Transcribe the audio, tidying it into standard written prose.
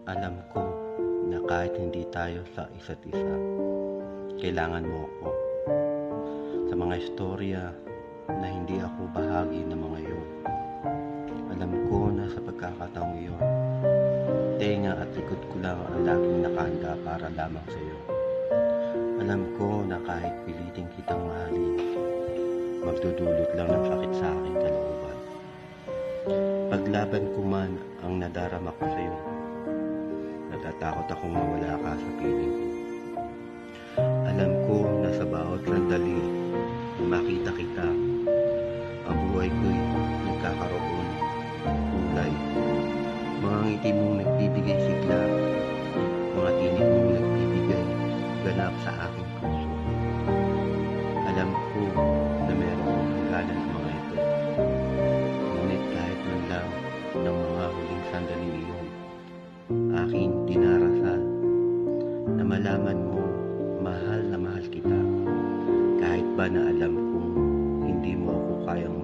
Alam ko na kahit hindi tayo sa isa't isa, kailangan mo ako. Sa mga istorya na hindi ako bahagi ng mga iyon, alam ko na sa pagkakataong iyon, tenga at likod ko lang ang laging nakahanda para lamang sa iyo. Alam ko na kahit piliting kitang mahalin, magdudulot lang ng sakit sa aking kalooban. Paglaban ko man ang nadarama ko sa iyo, natatakot akong mawala ka sa piling ko. Alam ko na sa bawat sandali na makita kita, ang buhay ko'y nagkakaroon kulay. Mga ngiti mong nagbibigay sigla, mga tinig mong nagbibigay ganap sa aking puso. Alam ko na meron akong hangganan ng mga ito. Ngunit kahit man lang ng mga huling sandaling iyon, aking dinarasal na malaman mo mahal na mahal kita, kahit ba na alam kong hindi mo ako kayang